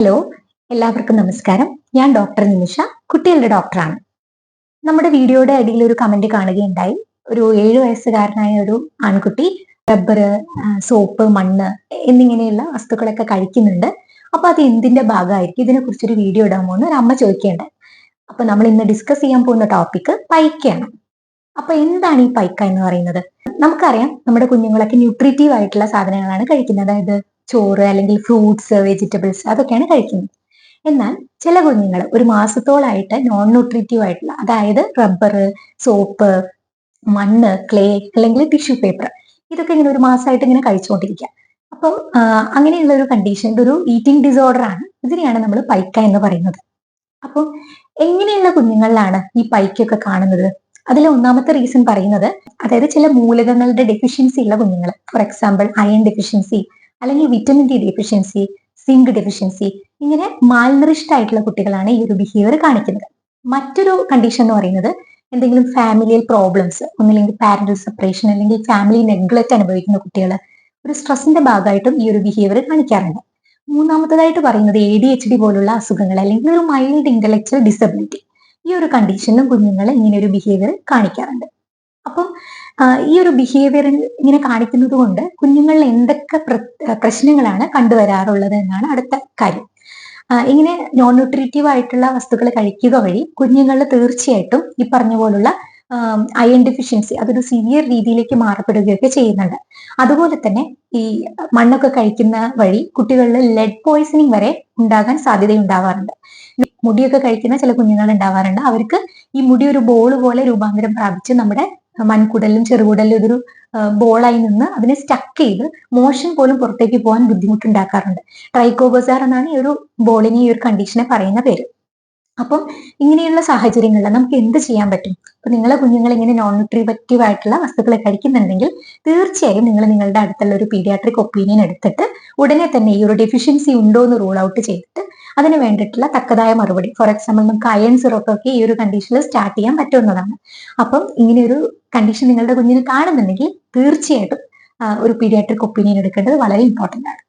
Hello, എല്ലാവർക്കും നമസ്കാരം. ഞാൻ ഡോക്ടർ നിമിഷ, കുട്ടികളുടെ ഡോക്ടറാണ്. നമ്മുടെ വീഡിയോയുടെ അടിയിൽ ഒരു കമന്റ് കാണുകയുണ്ടായി. ഒരു 7 വയസ്സുകാരനായ ഒരു ആൺകുട്ടി റബ്ബർ, സോപ്പ്, മണ്ണ് എന്നിങ്ങനെയുള്ള വസ്തുക്കളൊക്കെ കഴിക്കുന്നുണ്ട്. അപ്പൊ അത് എന്തിന്റെ ഭാഗമായിരിക്കും, ഇതിനെ കുറിച്ചൊരു വീഡിയോ ഇടാമോ എന്ന് ഒരു അമ്മ ചോദിക്കേണ്ടായി. അപ്പൊ നമ്മൾ ഇന്ന് ഡിസ്കസ് ചെയ്യാൻ പോകുന്ന ടോപ്പിക് പൈക്കയാണ്. അപ്പൊ എന്താണ് ഈ പൈക്ക എന്ന് പറയുന്നത്? നമുക്കറിയാം, നമ്മുടെ കുഞ്ഞുങ്ങളൊക്കെ ന്യൂട്രീറ്റീവ് ആയിട്ടുള്ള സാധനങ്ങളാണ് കഴിക്കുന്നത്. അതായത് ചോറ് അല്ലെങ്കിൽ ഫ്രൂട്ട്സ്, വെജിറ്റബിൾസ് അതൊക്കെയാണ് കഴിക്കുന്നത്. എന്നാൽ ചില കുഞ്ഞുങ്ങൾ ഒരു മാസത്തോളായിട്ട് നോൺ ന്യൂട്രീറ്റീവ് ആയിട്ടുള്ള, അതായത് റബ്ബർ, സോപ്പ്, മണ്ണ്, ക്ലേ അല്ലെങ്കിൽ ടിഷ്യൂ പേപ്പർ, ഇതൊക്കെ ഇങ്ങനെ ഒരു മാസമായിട്ട് ഇങ്ങനെ കഴിച്ചുകൊണ്ടിരിക്കുക. അപ്പോൾ അങ്ങനെയുള്ള ഒരു കണ്ടീഷൻ, ഒരു ഈറ്റിംഗ് ഡിസോർഡർ ആണ്. ഇതിനെയാണ് നമ്മൾ പൈക്ക എന്ന് പറയുന്നത്. അപ്പോൾ എങ്ങനെയുള്ള കുഞ്ഞുങ്ങളിലാണ് ഈ പൈക്കൊക്കെ കാണുന്നത്? അതിലെ ഒന്നാമത്തെ റീസൺ പറയുന്നത്, അതായത് ചില മൂലകങ്ങളുടെ ഡെഫിഷ്യൻസി ഉള്ള കുഞ്ഞുങ്ങൾ, ഫോർ എക്സാമ്പിൾ അയൺ ഡെഫിഷ്യൻസി അല്ലെങ്കിൽ vitamin D deficiency, zinc deficiency, ഇങ്ങനെ മാൽനറിഷ്ഡ് ആയിട്ടുള്ള കുട്ടികളാണ് ഈ ഒരു ബിഹേവിയർ കാണിക്കുന്നത്. മറ്റൊരു കണ്ടീഷൻ എന്ന് പറയുന്നത്, എന്തെങ്കിലും ഫാമിലിയൽ പ്രോബ്ലംസ്, ഒന്നില്ലെങ്കിൽ പാരന്റൽ സെപ്പറേഷൻ അല്ലെങ്കിൽ ഫാമിലി നെഗ്ലക്ട് അനുഭവിക്കുന്ന കുട്ടികൾ ഒരു സ്ട്രെസ്സിന്റെ ഭാഗമായിട്ടും ഈ ഒരു ബിഹേവിയർ കാണിക്കാറുണ്ട്. മൂന്നാമത്തേതായിട്ട് പറയുന്നത് ADHD പോലുള്ള അസുഖങ്ങൾ അല്ലെങ്കിൽ ഒരു മൈൽഡ് ഇന്റലക്ച്വൽ ഡിസബിലിറ്റി. ഈ ഒരു കണ്ടീഷനിലും കുഞ്ഞുങ്ങൾ ഇങ്ങനെ ഒരു ബിഹേവിയർ കാണിക്കാറുണ്ട്. അപ്പം ഈ ഒരു ബിഹേവിയർ ഇങ്ങനെ കാണിക്കുന്നത് കൊണ്ട് കുഞ്ഞുങ്ങളിൽ എന്തൊക്കെ പ്രശ്നങ്ങളാണ് കണ്ടുവരാറുള്ളത് എന്നാണ് അടുത്ത കാര്യം. ഇങ്ങനെ നോൺ ന്യൂട്രീറ്റീവ് ആയിട്ടുള്ള വസ്തുക്കൾ കഴിക്കുക വഴി കുഞ്ഞുങ്ങളിൽ തീർച്ചയായിട്ടും ഈ പറഞ്ഞ പോലുള്ള അയൺ ഡെഫിഷ്യൻസി അതൊരു സിവിയർ രീതിയിലേക്ക് മാറപ്പെടുകയൊക്കെ ചെയ്യുന്നുണ്ട്. അതുപോലെ തന്നെ ഈ മണ്ണൊക്കെ കഴിക്കുന്ന വഴി കുട്ടികളിൽ ലെഡ് പോയ്സണിങ് വരെ ഉണ്ടാകാൻ സാധ്യതയുണ്ടാവാറുണ്ട്. മുടിയൊക്കെ കഴിക്കുന്ന ചില കുഞ്ഞുങ്ങൾ ഉണ്ടാവാറുണ്ട്. അവർക്ക് ഈ മുടി ഒരു ബോൾ പോലെ രൂപാന്തരം പ്രാപിച്ച് നമ്മുടെ മൺകുടലിലും ചെറുകുടലിലും ഇതൊരു ബോളായി നിന്ന് അതിനെ സ്റ്റക്ക് ചെയ്ത് മോഷൻ പോലും പുറത്തേക്ക് പോകാൻ ബുദ്ധിമുട്ടുണ്ടാക്കാറുണ്ട്. ട്രൈക്കോബസാർ എന്നാണ് ഈ ഒരു ബോളിനെ, ഈ ഒരു കണ്ടീഷനെ പറയുന്ന പേര്. അപ്പം ഇങ്ങനെയുള്ള സാഹചര്യങ്ങളിൽ നമുക്ക് എന്ത് ചെയ്യാൻ പറ്റും? അപ്പൊ നിങ്ങളെ കുഞ്ഞുങ്ങൾ ഇങ്ങനെ നോൺ ന്യൂട്രീറ്റീവ് ആയിട്ടുള്ള വസ്തുക്കൾ കഴിക്കുന്നുണ്ടെങ്കിൽ തീർച്ചയായും നിങ്ങൾ നിങ്ങളുടെ അടുത്തുള്ള ഒരു പീഡിയാട്രിക് ഒപ്പീനിയൻ എടുത്തിട്ട് ഉടനെ തന്നെ ഈ ഒരു ഡെഫിഷ്യൻസി ഉണ്ടോ എന്ന് റൂൾ ഔട്ട് ചെയ്തിട്ട് അതിന് വേണ്ടിയിട്ടുള്ള തക്കതായ മറുപടി, ഫോർ എക്സാമ്പിൾ നമുക്ക് അയൺ സിറപ്പ് ഒക്കെ ഈ ഒരു കണ്ടീഷനിൽ സ്റ്റാർട്ട് ചെയ്യാൻ പറ്റുന്നതാണ്. അപ്പം ഇങ്ങനെ ഒരു കണ്ടീഷൻ നിങ്ങളുടെ കുഞ്ഞിന് കാണുന്നുണ്ടെങ്കിൽ തീർച്ചയായിട്ടും ഒരു പീഡിയാട്രിക് ഒപ്പീനിയൻ എടുക്കേണ്ടത് വളരെ ഇമ്പോർട്ടന്റ് ആണ്.